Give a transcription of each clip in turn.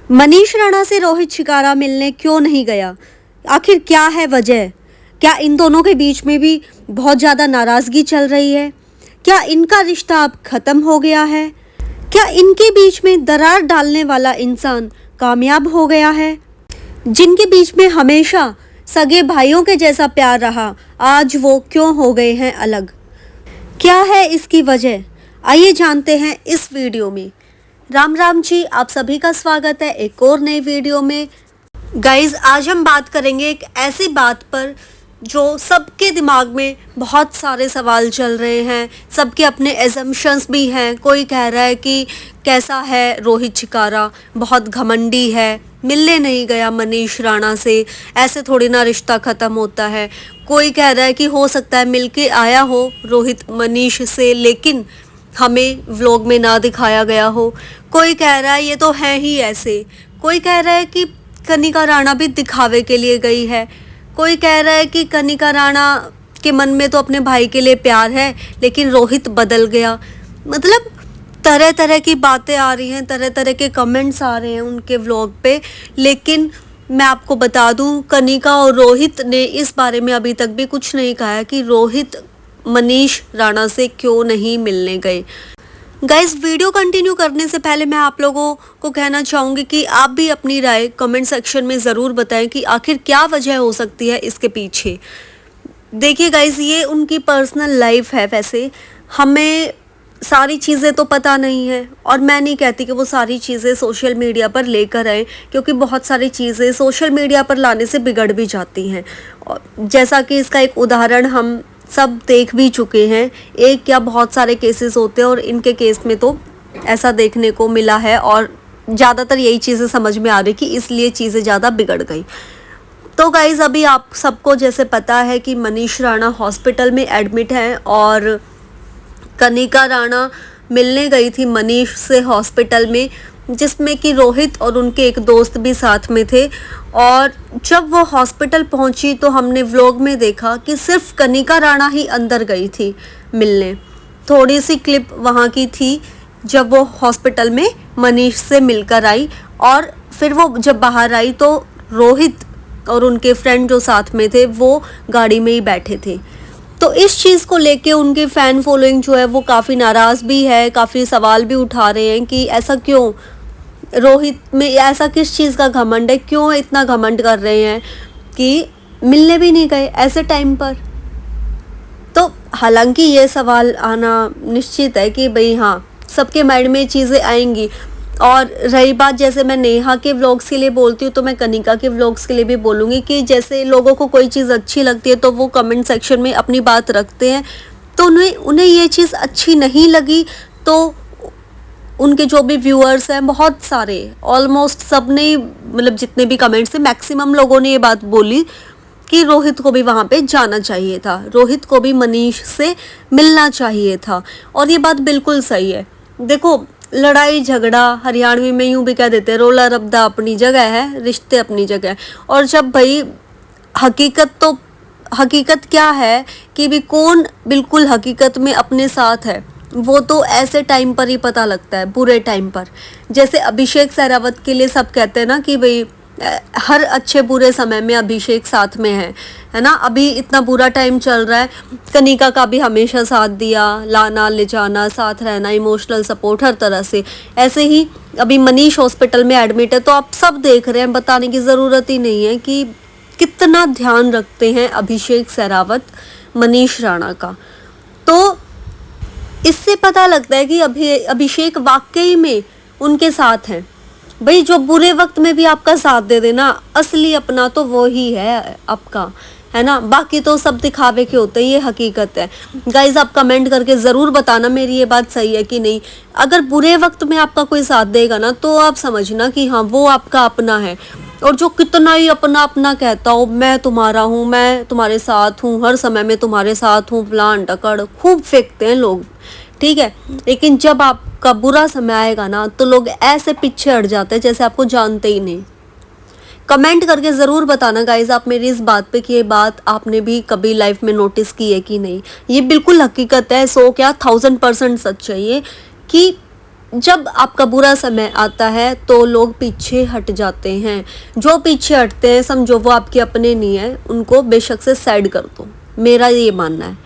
मनीष राणा से रोहित शिकारा मिलने क्यों नहीं गया? आखिर क्या है वजह? क्या इन दोनों के बीच में भी बहुत ज़्यादा नाराज़गी चल रही है? क्या इनका रिश्ता अब ख़त्म हो गया है? क्या इनके बीच में दरार डालने वाला इंसान कामयाब हो गया है? जिनके बीच में हमेशा सगे भाइयों के जैसा प्यार रहा, आज वो क्यों हो गए हैं अलग? क्या है इसकी वजह? आइए जानते हैं इस वीडियो में। राम राम जी, आप सभी का स्वागत है एक और नई वीडियो में। गाइज, आज हम बात करेंगे एक ऐसी बात पर जो सबके दिमाग में बहुत सारे सवाल चल रहे हैं, सबके अपने एजम्पशंस भी हैं। कोई कह रहा है कि कैसा है रोहित शिकारा, बहुत घमंडी है, मिलने नहीं गया मनीष राणा से, ऐसे थोड़ी ना रिश्ता ख़त्म होता है। कोई कह रहा है कि हो सकता है मिलके आया हो रोहित मनीष से, लेकिन हमें व्लॉग में ना दिखाया गया हो। कोई कह रहा है ये तो है ही ऐसे। कोई कह रहा है कि कनिका राणा भी दिखावे के लिए गई है। कोई कह रहा है कि कनिका राणा के मन में तो अपने भाई के लिए प्यार है, लेकिन रोहित बदल गया। मतलब तरह तरह की बातें आ रही हैं, तरह तरह के कमेंट्स आ रहे हैं उनके व्लॉग पे। लेकिन मैं आपको बता दूं, कनिका और रोहित ने इस बारे में अभी तक भी कुछ नहीं कहा है कि रोहित मनीष राणा से क्यों नहीं मिलने गए। गाइस, वीडियो कंटिन्यू करने से पहले मैं आप लोगों को कहना चाहूँगी कि आप भी अपनी राय कमेंट सेक्शन में ज़रूर बताएं कि आखिर क्या वजह हो सकती है इसके पीछे। देखिए गाइस, ये उनकी पर्सनल लाइफ है। वैसे हमें सारी चीज़ें तो पता नहीं है, और मैं नहीं कहती कि वो सारी चीज़ें सोशल मीडिया पर लेकर आए, क्योंकि बहुत सारी चीज़ें सोशल मीडिया पर लाने से बिगड़ भी जाती हैं। और जैसा कि इसका एक उदाहरण हम सब देख भी चुके हैं। एक क्या बहुत सारे केसेस होते हैं, और इनके केस में तो ऐसा देखने को मिला है, और ज़्यादातर यही चीज़ें समझ में आ रही कि इसलिए चीज़ें ज़्यादा बिगड़ गई। तो गाइज़, अभी आप सबको जैसे पता है कि मनीष राणा हॉस्पिटल में एडमिट हैं, और कनिका राणा मिलने गई थी मनीष से हॉस्पिटल में, जिसमें कि रोहित और उनके एक दोस्त भी साथ में थे। और जब वो हॉस्पिटल पहुंची तो हमने व्लॉग में देखा कि सिर्फ कनिका राणा ही अंदर गई थी मिलने। थोड़ी सी क्लिप वहाँ की थी जब वो हॉस्पिटल में मनीष से मिलकर आई, और फिर वो जब बाहर आई तो रोहित और उनके फ्रेंड जो साथ में थे वो गाड़ी में ही बैठे थे। तो इस चीज़ को लेके उनके फ़ैन फॉलोइंग जो है वो काफ़ी नाराज़ भी है, काफ़ी सवाल भी उठा रहे हैं कि ऐसा क्यों, रोहित में ऐसा किस चीज़ का घमंड है, क्यों इतना घमंड कर रहे हैं कि मिलने भी नहीं गए ऐसे टाइम पर। तो हालांकि ये सवाल आना निश्चित है कि भाई हाँ, सबके माइंड में चीज़ें आएंगी। और रही बात, जैसे मैं नेहा के व्लॉग्स के लिए बोलती हूँ, तो मैं कनिका के व्लॉग्स के लिए भी बोलूँगी कि जैसे लोगों को कोई चीज़ अच्छी लगती है तो वो कमेंट सेक्शन में अपनी बात रखते हैं। तो उन्हें ये चीज़ अच्छी नहीं लगी, तो उनके जो भी व्यूअर्स हैं, बहुत सारे, ऑलमोस्ट सब ने, मतलब जितने भी कमेंट्स थे, मैक्सिमम लोगों ने ये बात बोली कि रोहित को भी वहाँ पे जाना चाहिए था, रोहित को भी मनीष से मिलना चाहिए था। और ये बात बिल्कुल सही है। देखो, लड़ाई झगड़ा हरियाणवी में यूँ भी कह देते हैं, रोला रब्दा अपनी जगह है, रिश्ते अपनी जगह है। और जब भाई हकीकत क्या है कि भी कौन बिल्कुल हकीकत में अपने साथ है, वो तो ऐसे टाइम पर ही पता लगता है, बुरे टाइम पर। जैसे अभिषेक सहरावत के लिए सब कहते हैं ना कि भाई हर अच्छे बुरे समय में अभिषेक साथ में है ना। अभी इतना बुरा टाइम चल रहा है, कनिका का भी हमेशा साथ दिया, लाना ले जाना, साथ रहना, इमोशनल सपोर्ट हर तरह से। ऐसे ही अभी मनीष हॉस्पिटल में एडमिट है, तो आप सब देख रहे हैं, बताने की ज़रूरत ही नहीं है कि कितना ध्यान रखते हैं अभिषेक सहरावत मनीष राणा का। तो इससे पता लगता है कि अभिषेक वाकई में उनके साथ हैं। भाई, जो बुरे वक्त में भी आपका साथ दे देना, असली अपना तो वो ही है आपका, है ना। बाकी तो सब दिखावे के होते हैं, ये हकीकत है। गाइज, आप कमेंट करके ज़रूर बताना मेरी ये बात सही है कि नहीं। अगर बुरे वक्त में आपका कोई साथ देगा ना, तो आप समझना कि हाँ, वो आपका अपना है। और जो कितना ही अपना अपना कहता हो, मैं तुम्हारा हूँ, मैं तुम्हारे साथ हूँ, हर समय में तुम्हारे साथ हूँ, प्लान टकड़ खूब फेंकते हैं लोग, ठीक है। लेकिन जब आपका बुरा समय आएगा ना, तो लोग ऐसे पीछे हट जाते हैं जैसे आपको जानते ही नहीं। कमेंट करके ज़रूर बताना गाइज आप मेरी इस बात पे कि ये बात आपने भी कभी लाइफ में नोटिस की है कि नहीं। ये बिल्कुल हकीकत है, 100 क्या 1000% सच है ये, कि जब आपका बुरा समय आता है तो लोग पीछे हट जाते हैं। जो पीछे हटते हैं समझो वो आपके अपने नहीं है, उनको बेशक से साइड कर दो, मेरा ये मानना है।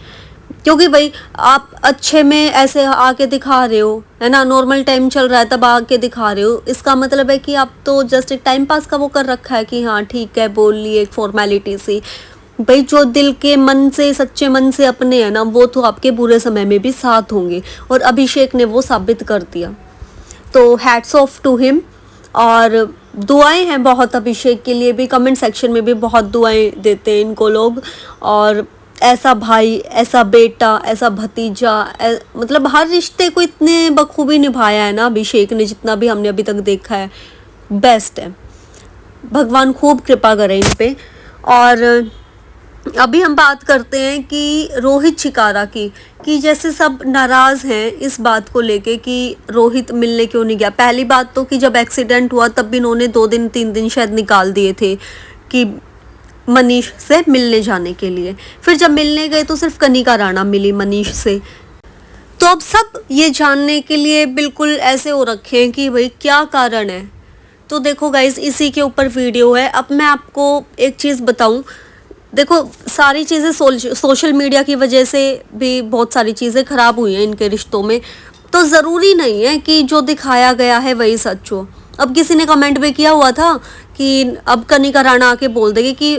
क्योंकि भाई आप अच्छे में ऐसे आके दिखा रहे हो, है ना, नॉर्मल टाइम चल रहा है तब आके दिखा रहे हो, इसका मतलब है कि आप तो जस्ट एक टाइम पास का वो कर रखा है कि हाँ ठीक है बोल लिए, एक फॉर्मेलिटी सी। भाई जो दिल के मन से, सच्चे मन से अपने हैं ना, वो तो आपके बुरे समय में भी साथ होंगे, और अभिषेक ने वो साबित कर दिया। तो हैट्स ऑफ टू हिम। और दुआएं हैं बहुत अभिषेक के लिए भी, कमेंट सेक्शन में भी बहुत दुआएं देते हैं इनको लोग। और ऐसा भाई, ऐसा बेटा, ऐसा भतीजा, मतलब हर रिश्ते को इतने बखूबी निभाया है ना अभिषेक ने, जितना भी हमने अभी तक देखा है, बेस्ट है। भगवान खूब कृपा करें इन पे। और अभी हम बात करते हैं कि रोहित शिकारा की, कि जैसे सब नाराज़ हैं इस बात को लेके कि रोहित मिलने क्यों नहीं गया। पहली बात तो कि जब एक्सीडेंट हुआ तब भी इन्होंने 2 दिन 3 दिन शायद निकाल दिए थे कि मनीष से मिलने जाने के लिए। फिर जब मिलने गए तो सिर्फ कनिका राणा मिली मनीष से। तो अब सब ये जानने के लिए बिल्कुल ऐसे हो रखे हैं कि भाई क्या कारण है। तो देखो गाइज, इसी के ऊपर वीडियो है। अब मैं आपको एक चीज़ बताऊं, देखो सारी चीज़ें सोशल मीडिया की वजह से भी बहुत सारी चीज़ें ख़राब हुई हैं इनके रिश्तों में। तो ज़रूरी नहीं है कि जो दिखाया गया है वही सच हो। अब किसी ने कमेंट भी किया हुआ था कि अब कनिका राणा आके बोल देगी कि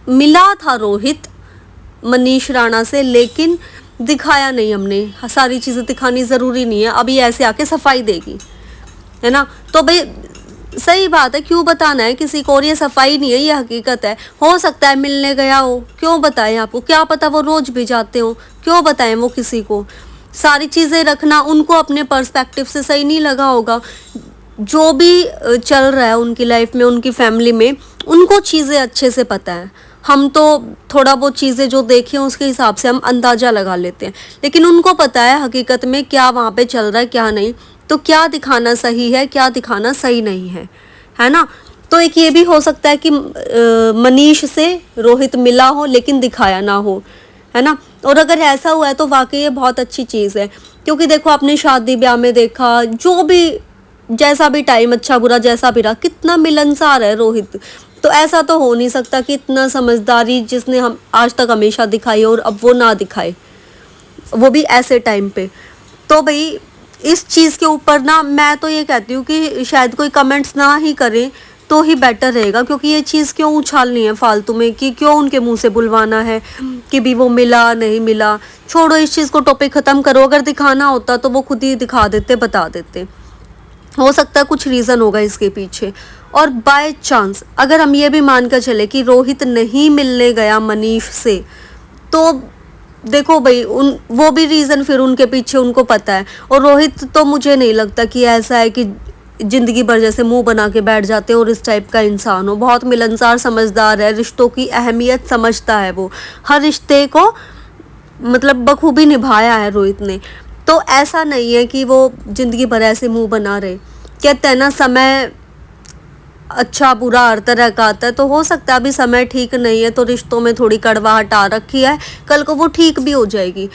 मिला था रोहित मनीष राणा से, लेकिन दिखाया नहीं हमने। सारी चीज़ें दिखानी ज़रूरी नहीं है, अभी ऐसे आके सफाई देगी, है ना। तो भाई सही बात है, क्यों बताना है किसी को, और ये सफाई नहीं है, ये हकीकत है। हो सकता है मिलने गया हो, क्यों बताएं आपको, क्या पता वो रोज भी जाते हो, क्यों बताएं वो किसी को। सारी चीज़ें रखना उनको अपने पर्सपेक्टिव से सही नहीं लगा होगा। जो भी चल रहा है उनकी लाइफ में, उनकी फैमिली में, उनको चीज़ें अच्छे से पता है। हम तो थोड़ा बहुत चीज़ें जो देखे हैं उसके हिसाब से हम अंदाज़ा लगा लेते हैं, लेकिन उनको पता है हकीकत में क्या वहाँ पे चल रहा है क्या नहीं। तो क्या दिखाना सही है, क्या दिखाना सही नहीं है ना। तो एक ये भी हो सकता है कि मनीष से रोहित मिला हो लेकिन दिखाया ना हो, है ना। और अगर ऐसा हुआ है तो वाकई ये बहुत अच्छी चीज़ है, क्योंकि देखो आपने शादी ब्याह में देखा, जो भी जैसा भी टाइम अच्छा बुरा जैसा भी रहा, कितना मिलनसार है रोहित। तो ऐसा तो हो नहीं सकता कि इतना समझदारी जिसने हम आज तक हमेशा दिखाई और अब वो ना दिखाए, वो भी ऐसे टाइम पे। तो भाई इस चीज़ के ऊपर ना मैं तो ये कहती हूँ कि शायद कोई कमेंट्स ना ही करें तो ही बेटर रहेगा, क्योंकि ये चीज़ क्यों उछालनी है फालतू में, कि क्यों उनके मुंह से बुलवाना है कि भी वो मिला नहीं मिला। छोड़ो इस चीज़ को, टॉपिक ख़त्म करो। अगर दिखाना होता तो वो खुद ही दिखा देते, बता देते। हो सकता है कुछ रीज़न होगा इसके पीछे। और बाय चांस अगर हम ये भी मान कर चले कि रोहित नहीं मिलने गया मनीष से, तो देखो भाई वो भी रीज़न फिर उनके पीछे उनको पता है। और रोहित तो मुझे नहीं लगता कि ऐसा है कि ज़िंदगी भर जैसे मुंह बना के बैठ जाते हैं और इस टाइप का इंसान हो। बहुत मिलनसार, समझदार है, रिश्तों की अहमियत समझता है वो, हर रिश्ते को मतलब बखूबी निभाया है रोहित ने। तो ऐसा नहीं है कि वो ज़िंदगी भर ऐसे मुंह बना रहे। कहते हैं ना समय अच्छा बुरा हर तरह का आता है, तो हो सकता है अभी समय ठीक नहीं है तो रिश्तों में थोड़ी कड़वाहट आ रखी है, कल को वो ठीक भी हो जाएगी।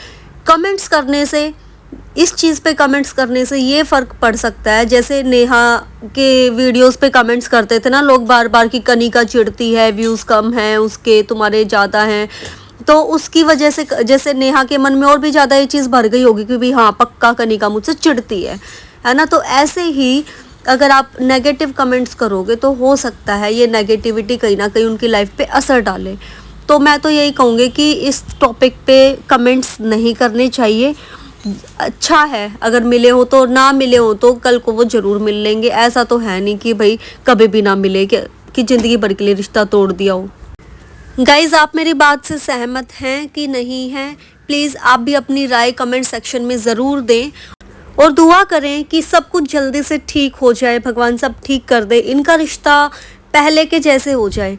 कमेंट्स करने से, इस चीज़ पे कमेंट्स करने से ये फ़र्क पड़ सकता है। जैसे नेहा के वीडियोस पे कमेंट्स करते थे ना लोग बार बार कि कनिका चिढ़ती है, व्यूज़ कम हैं उसके, तुम्हारे ज़्यादा हैं। तो उसकी वजह से जैसे नेहा के मन में और भी ज़्यादा ये चीज़ भर गई होगी कि भी हाँ पक्का कनिका मुझसे चिढ़ती है ना। तो ऐसे ही अगर आप नेगेटिव कमेंट्स करोगे तो हो सकता है ये नेगेटिविटी कहीं ना कहीं उनकी लाइफ पे असर डाले। तो मैं तो यही कहूँगी कि इस टॉपिक पे कमेंट्स नहीं करने चाहिए। अच्छा है अगर मिले हो तो, ना मिले हो तो कल को वो ज़रूर मिल लेंगे। ऐसा तो है नहीं कि भाई कभी भी ना मिले, कि ज़िंदगी भर के लिए रिश्ता तोड़ दिया हो। गाइज़ आप मेरी बात से सहमत हैं कि नहीं हैं? प्लीज़ आप भी अपनी राय कमेंट सेक्शन में ज़रूर दें और दुआ करें कि सब कुछ जल्दी से ठीक हो जाए, भगवान सब ठीक कर दे, इनका रिश्ता पहले के जैसे हो जाए।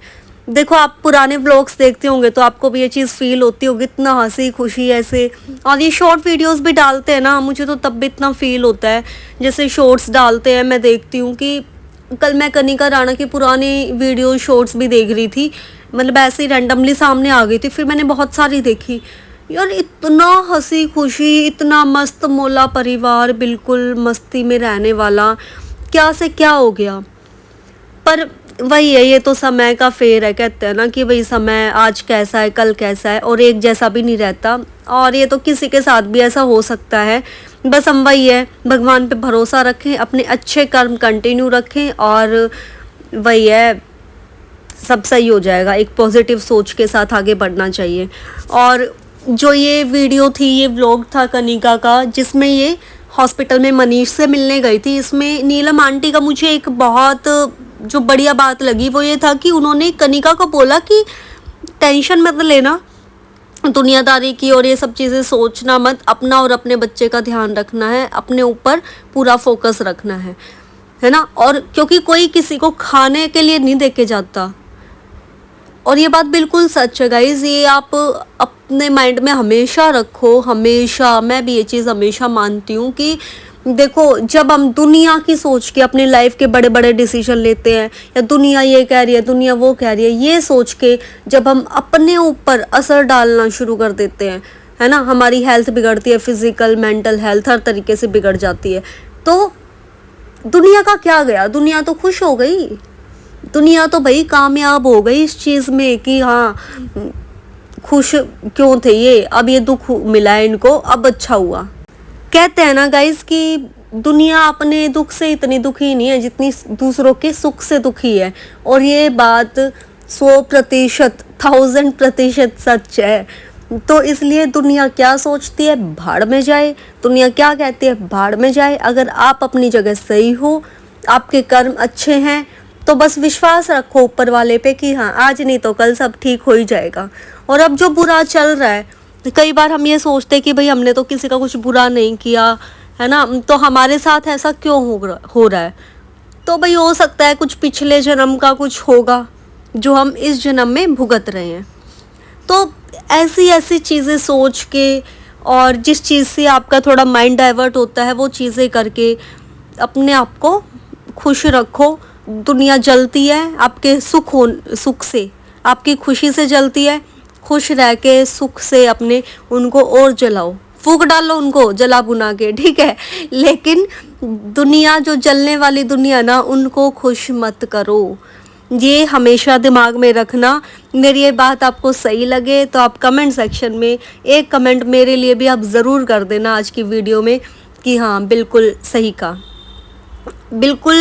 देखो आप पुराने व्लॉग्स देखते होंगे तो आपको भी ये चीज़ फील होती होगी, इतना हंसी खुशी ऐसे। और ये शॉर्ट वीडियोस भी डालते हैं ना, मुझे तो तब भी इतना फील होता है जैसे शॉर्ट्स डालते हैं। मैं देखती हूँ कि कल मैं कनिका राणा की पुरानी वीडियो शॉर्ट्स भी देख रही थी, मतलब ऐसे ही रैंडमली सामने आ गई थी, फिर मैंने बहुत सारी देखी। यार इतना हंसी खुशी, इतना मस्त मोला परिवार, बिल्कुल मस्ती में रहने वाला, क्या से क्या हो गया। पर वही है, ये तो समय का फेर है। कहते हैं ना कि भाई समय आज कैसा है कल कैसा है, और एक जैसा भी नहीं रहता। और ये तो किसी के साथ भी ऐसा हो सकता है। बस हम वही है, भगवान पे भरोसा रखें, अपने अच्छे कर्म कंटिन्यू रखें, और वही है, सब सही हो जाएगा। एक पॉजिटिव सोच के साथ आगे बढ़ना चाहिए। और जो ये वीडियो थी, ये व्लॉग था कनिका का, जिसमें ये हॉस्पिटल में मनीष से मिलने गई थी, इसमें नीलम आंटी का मुझे एक बहुत जो बढ़िया बात लगी वो ये था कि उन्होंने कनिका को बोला कि टेंशन मत लेना दुनियादारी की, और ये सब चीज़ें सोचना मत, अपना और अपने बच्चे का ध्यान रखना है, अपने ऊपर पूरा फोकस रखना है ना। और क्योंकि कोई किसी को खाने के लिए नहीं देके जाता, और ये बात बिल्कुल सच है गाइज। ये आप अपने माइंड में हमेशा रखो, हमेशा। मैं भी ये चीज़ हमेशा मानती हूँ कि देखो, जब हम दुनिया की सोच के अपनी लाइफ के बड़े बड़े डिसीजन लेते हैं, या दुनिया ये कह रही है, दुनिया वो कह रही है, ये सोच के जब हम अपने ऊपर असर डालना शुरू कर देते हैं, है ना, हमारी हेल्थ बिगड़ती है, फिजिकल मेंटल हेल्थ हर तरीके से बिगड़ जाती है। तो दुनिया का क्या गया, दुनिया तो खुश हो गई, दुनिया तो भाई कामयाब हो गई इस चीज़ में कि हाँ, खुश क्यों थे ये, अब ये दुख मिला है इनको, अब अच्छा हुआ। कहते हैं ना गाइस कि दुनिया अपने दुख से इतनी दुखी नहीं है जितनी दूसरों के सुख से दुखी है, और ये बात 100%, 1000% सच है। तो इसलिए दुनिया क्या सोचती है भाड़ में जाए, दुनिया क्या कहती है भाड़ में जाए। अगर आप अपनी जगह सही हो, आपके कर्म अच्छे हैं, तो बस विश्वास रखो ऊपर वाले पे कि हाँ, आज नहीं तो कल सब ठीक हो ही जाएगा। और अब जो बुरा चल रहा है, कई बार हम ये सोचते हैं कि भाई हमने तो किसी का कुछ बुरा नहीं किया, है ना, तो हमारे साथ ऐसा क्यों हो रहा है। तो भाई हो सकता है कुछ पिछले जन्म का कुछ होगा जो हम इस जन्म में भुगत रहे हैं। तो ऐसी ऐसी चीज़ें सोच के, और जिस चीज़ से आपका थोड़ा माइंड डाइवर्ट होता है, वो चीज़ें करके अपने आप को खुश रखो। दुनिया जलती है आपके सुख से, आपकी खुशी से जलती है। खुश रह के सुख से अपने उनको और जलाओ, फूंक डालो उनको जला भुना के, ठीक है। लेकिन दुनिया जो जलने वाली दुनिया ना, उनको खुश मत करो, ये हमेशा दिमाग में रखना। मेरी ये बात आपको सही लगे तो आप कमेंट सेक्शन में एक कमेंट मेरे लिए भी आप ज़रूर कर देना आज की वीडियो में कि हाँ, बिल्कुल सही कहा। बिल्कुल,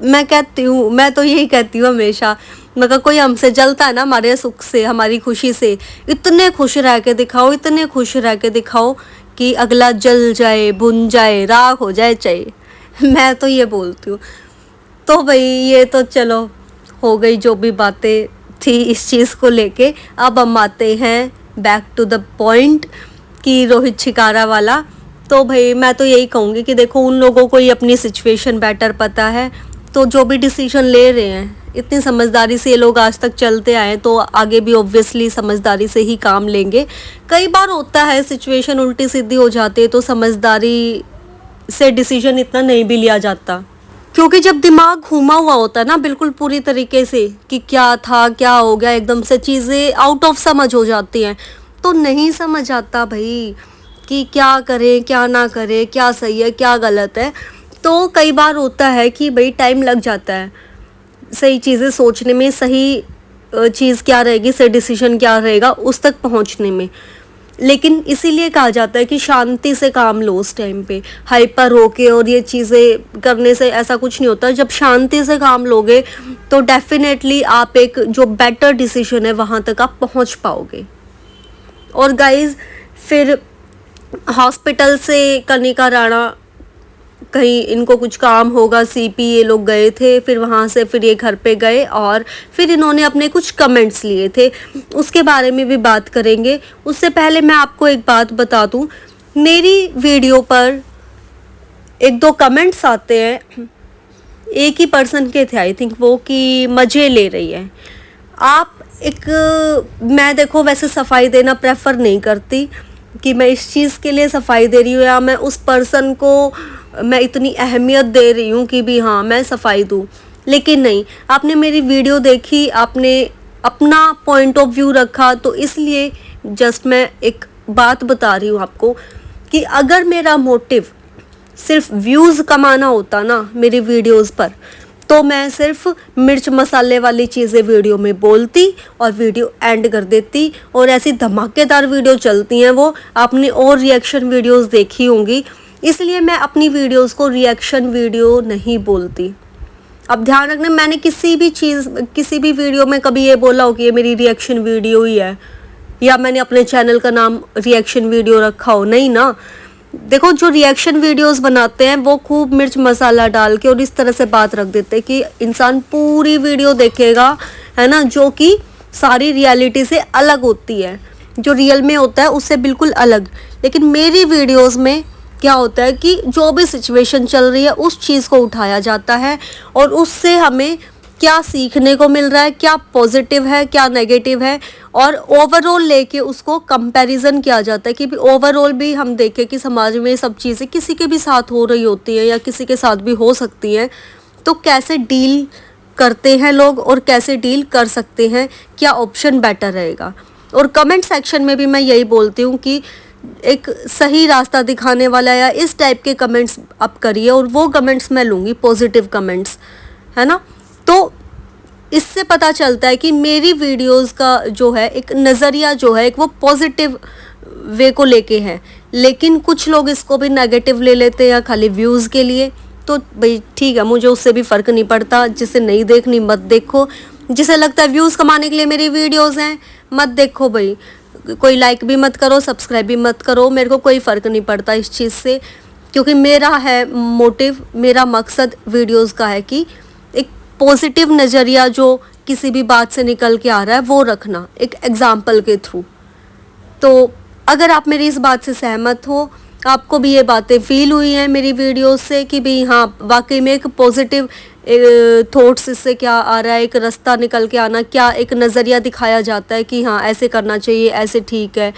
मैं कहती हूँ, मैं तो यही कहती हूँ हमेशा, मगर कोई हमसे जलता है ना, हमारे सुख से, हमारी खुशी से, इतने खुश रह के दिखाओ, इतने खुश रह के दिखाओ कि अगला जल जाए, भुन जाए, राख हो जाए चाहे। मैं तो ये बोलती हूँ। तो भाई ये तो चलो हो गई जो भी बातें थी इस चीज़ को लेके। अब हम आते हैं बैक टू द पॉइंट कि रोहित शिकारा वाला। तो भाई मैं तो यही कहूँगी कि देखो, उन लोगों को ही अपनी सिचुएशन बेटर पता है, तो जो भी डिसीजन ले रहे हैं, इतनी समझदारी से ये लोग आज तक चलते आए, तो आगे भी ऑब्वियसली समझदारी से ही काम लेंगे। कई बार होता है सिचुएशन उल्टी सीधी हो जाती है, तो समझदारी से डिसीजन इतना नहीं भी लिया जाता, क्योंकि जब दिमाग घूमा हुआ होता है ना बिल्कुल पूरी तरीके से कि क्या था क्या हो गया, एकदम से चीज़ें आउट ऑफ समझ हो जाती हैं, तो नहीं समझ आता भाई कि क्या करें क्या ना करें, क्या सही है क्या गलत है। तो कई बार होता है कि भाई टाइम लग जाता है सही चीज़ें सोचने में, सही चीज़ क्या रहेगी, सही डिसीजन क्या रहेगा उस तक पहुंचने में। लेकिन इसीलिए कहा जाता है कि शांति से काम लो उस टाइम पे, हाइपर होके और ये चीज़ें करने से ऐसा कुछ नहीं होता। जब शांति से काम लोगे तो डेफिनेटली आप एक जो बेटर डिसीजन है वहाँ तक आप पहुँच पाओगे। और गाइज, फिर हॉस्पिटल से कनिका राणा, कहीं इनको कुछ काम होगा, सीपी ये लोग गए थे, फिर वहाँ से फिर ये घर पे गए, और फिर इन्होंने अपने कुछ कमेंट्स लिए थे, उसके बारे में भी बात करेंगे। उससे पहले मैं आपको एक बात बता दूँ, मेरी वीडियो पर 1-2 कमेंट्स आते हैं, एक ही पर्सन के थे आई थिंक वो, कि मज़े ले रही है आप। मैं देखो वैसे सफाई देना प्रेफर नहीं करती कि मैं इस चीज़ के लिए सफाई दे रही हूँ, या मैं उस पर्सन को मैं इतनी अहमियत दे रही हूँ कि भी हाँ मैं सफाई दूँ। लेकिन नहीं, आपने मेरी वीडियो देखी, आपने अपना पॉइंट ऑफ व्यू रखा, तो इसलिए जस्ट मैं एक बात बता रही हूँ आपको कि अगर मेरा मोटिव सिर्फ व्यूज़ कमाना होता ना मेरी वीडियोस पर, तो मैं सिर्फ मिर्च मसाले वाली चीज़ें वीडियो में बोलती और वीडियो एंड कर देती। और ऐसी धमाकेदार वीडियो चलती हैं वो, आपने और रिएक्शन वीडियोस देखी होंगी, इसलिए मैं अपनी वीडियोस को रिएक्शन वीडियो नहीं बोलती। अब ध्यान रखना, मैंने किसी भी वीडियो में कभी ये बोला हो कि ये मेरी रिएक्शन वीडियो ही है, या मैंने अपने चैनल का नाम रिएक्शन वीडियो रखा हो, नहीं ना। देखो, जो रिएक्शन वीडियोस बनाते हैं वो खूब मिर्च मसाला डाल के और इस तरह से बात रख देते हैं कि इंसान पूरी वीडियो देखेगा, है ना, जो कि सारी रियलिटी से अलग होती है, जो रियल में होता है उससे बिल्कुल अलग। लेकिन मेरी वीडियोस में क्या होता है कि जो भी सिचुएशन चल रही है उस चीज़ को उठाया जाता है और उससे हमें क्या सीखने को मिल रहा है, क्या पॉजिटिव है, क्या नेगेटिव है, और ओवरऑल लेके उसको कंपैरिजन किया जाता है कि भी ओवरऑल भी हम देखें कि समाज में सब चीज़ें किसी के भी साथ हो रही होती हैं या किसी के साथ भी हो सकती हैं, तो कैसे डील करते हैं लोग और कैसे डील कर सकते हैं, क्या ऑप्शन बेटर रहेगा। और कमेंट सेक्शन में भी मैं यही बोलती हूँ कि एक सही रास्ता दिखाने वाला या इस टाइप के कमेंट्स आप करिए, और वो कमेंट्स मैं लूँगी पॉजिटिव कमेंट्स, है ना। तो इससे पता चलता है कि मेरी वीडियोस का जो है एक नज़रिया जो है एक वो पॉजिटिव वे को लेके है। लेकिन कुछ लोग इसको भी नेगेटिव ले लेते हैं खाली व्यूज़ के लिए, तो भाई ठीक है, मुझे उससे भी फ़र्क नहीं पड़ता। जिसे नहीं देखनी मत देखो, जिसे लगता है व्यूज़ कमाने के लिए मेरी वीडियोज़ हैं मत देखो भाई, कोई लाइक भी मत करो, सब्सक्राइब भी मत करो, मेरे को कोई फ़र्क नहीं पड़ता इस चीज़ से। क्योंकि मेरा है मोटिव, मेरा मकसद वीडियोस का है कि एक पॉजिटिव नज़रिया जो किसी भी बात से निकल के आ रहा है वो रखना एक एग्जाम्पल के थ्रू। तो अगर आप मेरी इस बात से सहमत हो, आपको भी ये बातें फील हुई हैं मेरी वीडियोस से कि भाई हाँ वाकई में एक पॉजिटिव थॉट्स इससे क्या आ रहा है, एक रास्ता निकल के आना, क्या एक नज़रिया दिखाया जाता है कि हाँ ऐसे करना चाहिए, ऐसे ठीक है,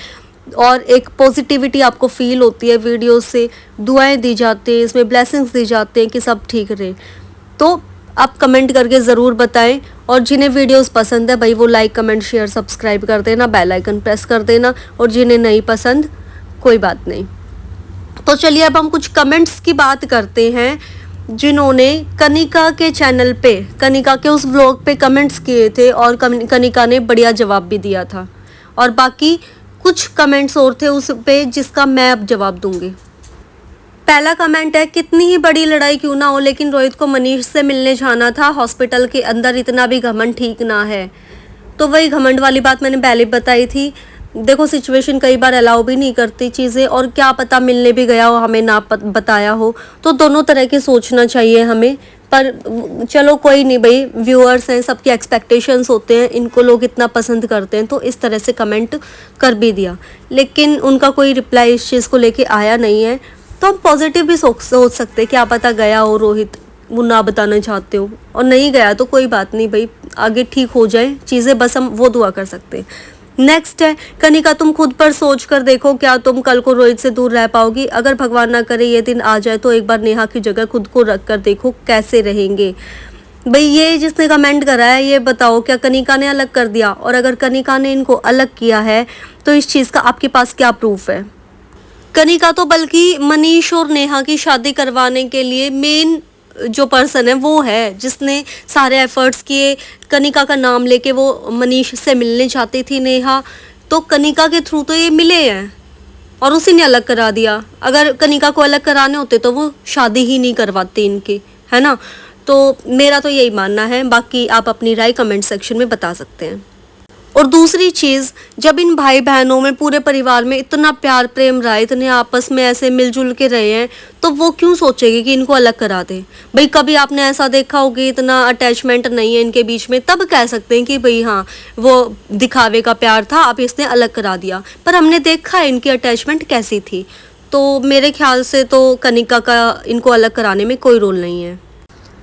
और एक पॉजिटिविटी आपको फील होती है वीडियो से, दुआएं दी जाती हैं, इसमें ब्लेसिंग्स दी जाते हैं कि सब ठीक रहे। तो आप कमेंट करके ज़रूर बताएं, और जिन्हें वीडियोस पसंद है भाई वो लाइक कमेंट शेयर सब्सक्राइब कर देना, बेल आइकन प्रेस कर देना, और जिन्हें नहीं पसंद कोई बात नहीं। तो चलिए अब हम कुछ कमेंट्स की बात करते हैं जिन्होंने कनिका के चैनल पे, कनिका के उस व्लॉग पे कमेंट्स किए थे, और कनिका ने बढ़िया जवाब भी दिया था, और बाकी कुछ कमेंट्स और थे उस पे जिसका मैं अब जवाब दूंगी। पहला कमेंट है, कितनी ही बड़ी लड़ाई क्यों ना हो लेकिन रोहित को मनीष से मिलने जाना था, हॉस्पिटल के अंदर इतना भी घमंड ठीक ना है। तो वही घमंड वाली बात मैंने पहले बताई थी। देखो, सिचुएशन कई बार अलाउ भी नहीं करती चीज़ें, और क्या पता मिलने भी गया हो हमें ना बताया हो, तो दोनों तरह के सोचना चाहिए हमें। पर चलो कोई नहीं भाई, व्यूअर्स हैं, सबके एक्सपेक्टेशंस होते हैं, इनको लोग इतना पसंद करते हैं, तो इस तरह से कमेंट कर भी दिया, लेकिन उनका कोई रिप्लाई इस चीज़ को लेके आया नहीं है। तो हम पॉजिटिव भी सोच सकते हैं, क्या पता गया हो रोहित, वो ना बताना चाहते हो, और नहीं गया तो कोई बात नहीं भाई, आगे ठीक हो जाए चीज़ें, बस हम वो दुआ कर सकते हैं। नेक्स्ट है, कनिका तुम खुद पर सोच कर देखो, क्या तुम कल को रोहित से दूर रह पाओगी? अगर भगवान ना करे ये दिन आ जाए तो एक बार नेहा की जगह खुद को रख कर देखो कैसे रहेंगे। भाई ये जिसने कमेंट करा है ये बताओ, क्या कनिका ने अलग कर दिया? और अगर कनिका ने इनको अलग किया है तो इस चीज़ का आपके पास क्या प्रूफ है? कनिका तो बल्कि मनीष और नेहा की शादी करवाने के लिए मेन जो पर्सन है वो है, जिसने सारे एफर्ट्स किए। कनिका का नाम लेके वो मनीष से मिलने चाहती थी नेहा, तो कनिका के थ्रू तो ये मिले हैं और उसी ने अलग करा दिया। अगर कनिका को अलग कराने होते तो वो शादी ही नहीं करवाते इनकी, है ना। तो मेरा तो यही मानना है, बाकी आप अपनी राय कमेंट सेक्शन में बता सकते हैं। और दूसरी चीज़, जब इन भाई बहनों में पूरे परिवार में इतना प्यार प्रेम रहा है, इतने आपस में ऐसे मिलजुल के रहे हैं, तो वो क्यों सोचेगी कि इनको अलग करा दे? भाई कभी आपने ऐसा देखा होगा इतना अटैचमेंट नहीं है इनके बीच में, तब कह सकते हैं कि भाई हाँ वो दिखावे का प्यार था, अब इसने अलग करा दिया। पर हमने देखा है इनकी अटैचमेंट कैसी थी, तो मेरे ख्याल से तो कनिका का इनको अलग कराने में कोई रोल नहीं है।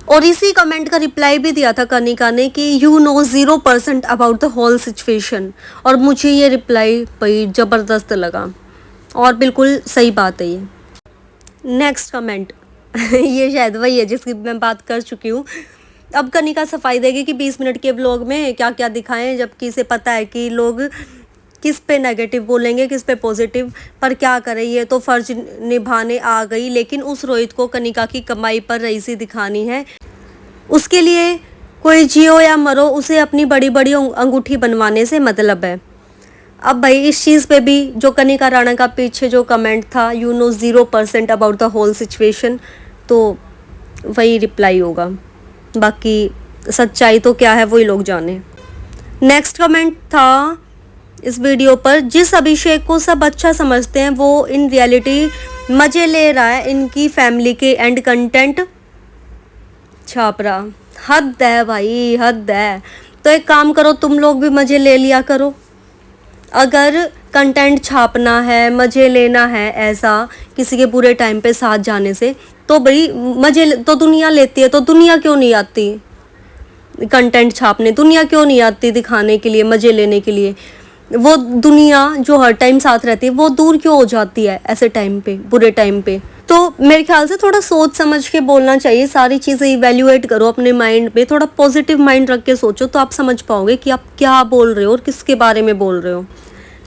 और इसी कमेंट का रिप्लाई भी दिया था कनिका ने कि you know 0% about the whole situation, और मुझे ये रिप्लाई भाई ज़बरदस्त लगा, और बिल्कुल सही बात है ये। नेक्स्ट कमेंट ये शायद वही है जिसकी मैं बात कर चुकी हूँ। अब कनिका सफाई देगी कि 20 मिनट के व्लॉग में क्या क्या दिखाएं, जबकि इसे पता है कि लोग किस पे नेगेटिव बोलेंगे, किस पे पॉजिटिव, पर क्या करें, ये तो फ़र्ज निभाने आ गई। लेकिन उस रोहित को कनिका की कमाई पर रईसी दिखानी है। उसके लिए कोई जियो या मरो, उसे अपनी बड़ी बड़ी अंगूठी बनवाने से मतलब है। अब भाई इस चीज़ पे भी जो कनिका राणा का पीछे जो कमेंट था, you know 0% about the whole situation, तो वही रिप्लाई होगा। बाकी सच्चाई तो क्या है वही लोग जाने। नेक्स्ट कमेंट था इस वीडियो पर, जिस अभिषेक को सब अच्छा समझते हैं वो इन रियलिटी मज़े ले रहा है इनकी फैमिली के एंड कंटेंट छाप रहा। हद है भाई, हद है। तो एक काम करो, तुम लोग भी मज़े ले लिया करो। अगर कंटेंट छापना है, मज़े लेना है ऐसा किसी के पूरे टाइम पे साथ जाने से, तो भाई मज़े तो दुनिया लेती है, तो दुनिया क्यों नहीं आती कंटेंट छापने? दुनिया क्यों नहीं आती दिखाने के लिए, मज़े लेने के लिए? वो दुनिया जो हर टाइम साथ रहती है वो दूर क्यों हो जाती है ऐसे टाइम पे, बुरे टाइम पे? तो मेरे ख्याल से थोड़ा सोच समझ के बोलना चाहिए, सारी चीज़ें इवैल्यूएट करो अपने माइंड पे, थोड़ा पॉजिटिव माइंड रख के सोचो, तो आप समझ पाओगे कि आप क्या बोल रहे हो और किसके बारे में बोल रहे हो।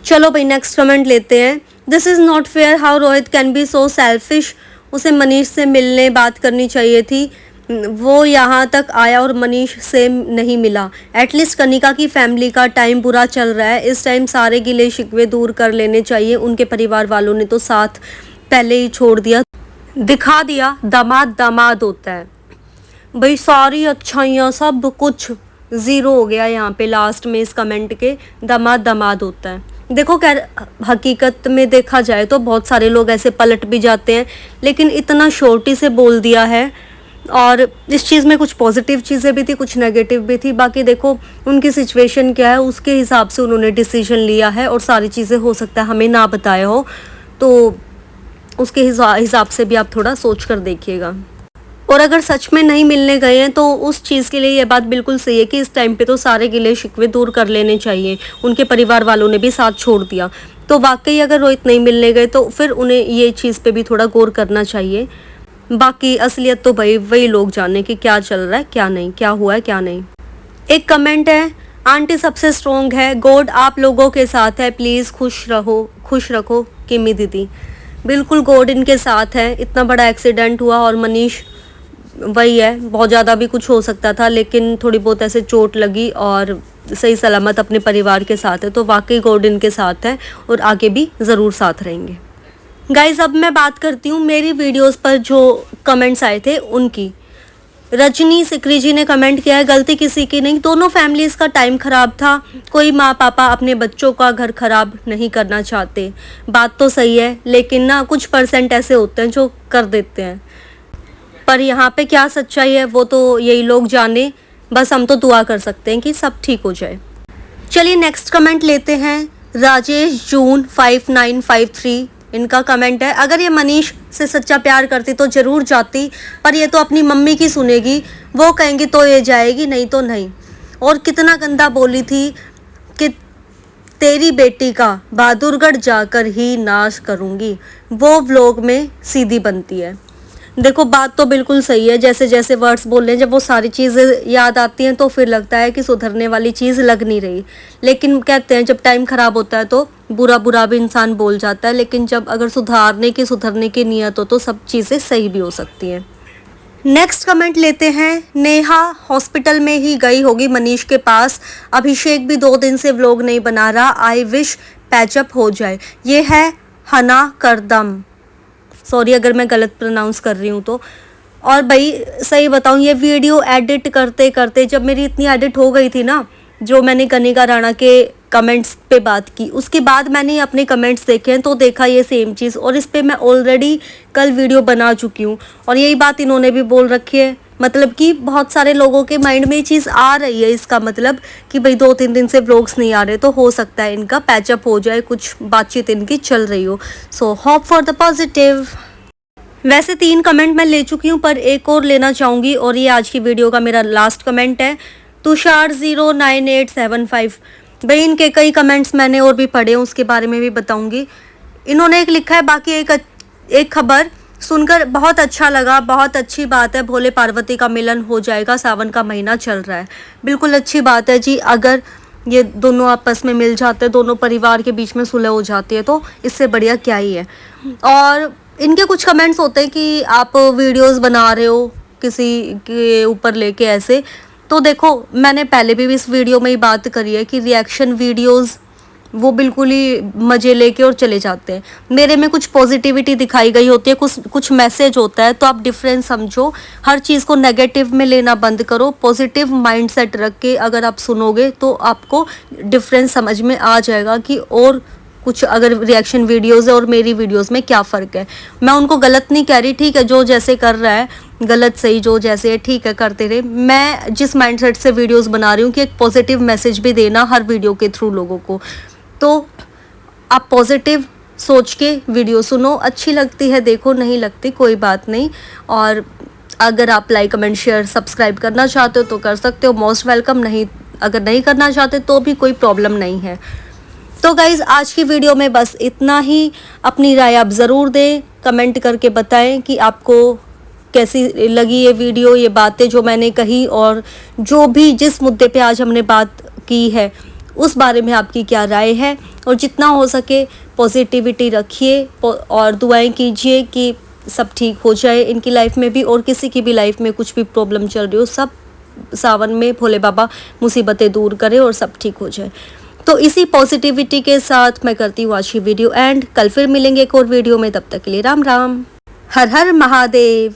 चलो भाई नेक्स्ट कमेंट लेते हैं। This is not fair how Rohit can be so selfish. उसे मनीष से मिलने बात करनी चाहिए थी, वो यहाँ तक आया और मनीष से नहीं मिला। एटलीस्ट कनिका की फैमिली का टाइम बुरा चल रहा है, इस टाइम सारे गिले शिकवे दूर कर लेने चाहिए। उनके परिवार वालों ने तो साथ पहले ही छोड़ दिया, दिखा दिया दामाद दामाद होता है। भाई सारी अच्छाइयाँ सब कुछ ज़ीरो हो गया यहाँ पे लास्ट में इस कमेंट के, दामाद दामाद होता है। देखो क्या हकीकत में देखा जाए तो बहुत सारे लोग ऐसे पलट भी जाते हैं, लेकिन इतना शॉर्टी से बोल दिया है। और इस चीज़ में कुछ पॉजिटिव चीज़ें भी थी, कुछ नेगेटिव भी थी। बाकी देखो उनकी सिचुएशन क्या है उसके हिसाब से उन्होंने डिसीजन लिया है, और सारी चीज़ें हो सकता है हमें ना बताया हो, तो उसके हिसाब से भी आप थोड़ा सोच कर देखिएगा। और अगर सच में नहीं मिलने गए हैं तो उस चीज़ के लिए ये बात बिल्कुल सही है कि इस टाइम पे तो सारे गिले शिकवे दूर कर लेने चाहिए। उनके परिवार वालों ने भी साथ छोड़ दिया, तो वाकई अगर रोहित नहीं मिलने गए तो फिर उन्हें ये चीज़ पे भी थोड़ा गौर करना चाहिए। बाकी असलियत तो भाई वही लोग जाने कि क्या चल रहा है क्या नहीं, क्या हुआ है क्या नहीं। एक कमेंट है, आंटी सबसे स्ट्रॉन्ग है, गॉड आप लोगों के साथ है, प्लीज़ खुश रखो किमी दीदी। बिल्कुल गॉड इनके साथ है। इतना बड़ा एक्सीडेंट हुआ और मनीष वही है, बहुत ज़्यादा भी कुछ हो सकता था, लेकिन थोड़ी बहुत ऐसे चोट लगी और सही सलामत अपने परिवार के साथ है, तो वाकई गॉड इनके साथ है और आगे भी ज़रूर साथ रहेंगे। गाइज़ अब मैं बात करती हूँ मेरी वीडियोस पर जो कमेंट्स आए थे उनकी। रजनी सिकरी जी ने कमेंट किया है, गलती किसी की नहीं, दोनों फैमिलीज़ का टाइम ख़राब था, कोई माँ पापा अपने बच्चों का घर ख़राब नहीं करना चाहते। बात तो सही है, लेकिन ना कुछ % ऐसे होते हैं जो कर देते हैं, पर यहाँ पे क्या सच्चाई है वो तो यही लोग जाने। बस हम तो दुआ कर सकते हैं कि सब ठीक हो जाए। चलिए नेक्स्ट कमेंट लेते हैं। राजेश जून 5953 इनका कमेंट है, अगर ये मनीष से सच्चा प्यार करती तो ज़रूर जाती, पर ये तो अपनी मम्मी की सुनेगी, वो कहेंगी तो ये जाएगी, नहीं तो नहीं। और कितना गंदा बोली थी कि तेरी बेटी का बहादुरगढ़ जाकर ही नाश करूँगी, वो व्लॉग में सीधी बनती है। देखो बात तो बिल्कुल सही है, जैसे जैसे वर्ड्स बोल रहे हैं, जब वो सारी चीज़ें याद आती हैं तो फिर लगता है कि सुधरने वाली चीज़ लग नहीं रही। लेकिन कहते हैं जब टाइम ख़राब होता है तो बुरा भी इंसान बोल जाता है, लेकिन जब अगर सुधरने की नीयत हो तो सब चीज़ें सही भी हो सकती हैं। नेक्स्ट कमेंट लेते हैं। नेहा हॉस्पिटल में ही गई होगी मनीष के पास, अभिषेक भी 2 दिन से व्लॉग नहीं बना रहा, आई विश पैचअप हो जाए। ये है हना करदम, सॉरी अगर मैं गलत प्रोनाउंस कर रही हूँ तो। और भाई सही बताऊँ, ये वीडियो एडिट करते करते जब मेरी इतनी एडिट हो गई थी ना, जो मैंने कनिका राणा के कमेंट्स पे बात की, उसके बाद मैंने अपने कमेंट्स देखे हैं तो देखा ये सेम चीज़, और इस पे मैं ऑलरेडी कल वीडियो बना चुकी हूँ और यही बात इन्होंने भी बोल रखी है। मतलब कि बहुत सारे लोगों के माइंड में ये चीज़ आ रही है, इसका मतलब कि भाई 2-3 दिन से व्लॉग्स नहीं आ रहे, तो हो सकता है इनका पैचअप हो जाए, कुछ बातचीत इनकी चल रही हो। So hope for the positive. वैसे 3 कमेंट मैं ले चुकी हूँ, पर एक और लेना चाहूँगी, और ये आज की वीडियो का मेरा लास्ट कमेंट है। तुषार 09875, भाई इनके कई कमेंट्स मैंने और भी पढ़े, उसके बारे में भी बताऊँगी। इन्होंने एक लिखा है, बाकी एक खबर सुनकर बहुत अच्छा लगा, बहुत अच्छी बात है, भोले पार्वती का मिलन हो जाएगा, सावन का महीना चल रहा है। बिल्कुल अच्छी बात है जी, अगर ये दोनों आपस में मिल जाते हैं, दोनों परिवार के बीच में सुलह हो जाती है, तो इससे बढ़िया क्या ही है। और इनके कुछ कमेंट्स होते हैं कि आप वीडियोस बना रहे हो किसी के ऊपर लेके ऐसे। तो देखो, मैंने पहले भी इस वीडियो में ही बात करी है कि रिएक्शन वीडियोस वो बिल्कुल ही मज़े लेके और चले जाते हैं। मेरे में कुछ पॉजिटिविटी दिखाई गई होती है, कुछ मैसेज होता है, तो आप डिफरेंस समझो। हर चीज़ को नेगेटिव में लेना बंद करो, पॉजिटिव माइंडसेट रख के अगर आप सुनोगे तो आपको डिफरेंस समझ में आ जाएगा कि और कुछ अगर रिएक्शन वीडियोस है और मेरी वीडियोस में क्या फ़र्क है। मैं उनको गलत नहीं कह रही, ठीक है, जो जैसे कर रहा है गलत सही जो जैसे है ठीक है करते रहे। मैं जिस माइंडसेट से वीडियोस बना रही हूँ कि एक पॉजिटिव मैसेज भी देना हर वीडियो के थ्रू लोगों को, तो आप पॉजिटिव सोच के वीडियो सुनो। अच्छी लगती है देखो, नहीं लगती कोई बात नहीं। और अगर आप लाइक कमेंट शेयर सब्सक्राइब करना चाहते हो तो कर सकते हो, मोस्ट वेलकम। नहीं, अगर नहीं करना चाहते तो भी कोई प्रॉब्लम नहीं है। तो गाइज़, आज की वीडियो में बस इतना ही। अपनी राय आप ज़रूर दें, कमेंट करके बताएं कि आपको कैसी लगी ये वीडियो, ये बातें जो मैंने कही, और जो भी जिस मुद्दे पे आज हमने बात की है उस बारे में आपकी क्या राय है। और जितना हो सके पॉजिटिविटी रखिए और दुआएं कीजिए कि सब ठीक हो जाए इनकी लाइफ में भी, और किसी की भी लाइफ में कुछ भी प्रॉब्लम चल रही हो, सब सावन में भोले बाबा मुसीबतें दूर करे और सब ठीक हो जाए। तो इसी पॉजिटिविटी के साथ मैं करती हूँ आज की वीडियो एंड। कल फिर मिलेंगे एक और वीडियो में, तब तक के लिए राम राम, हर हर महादेव।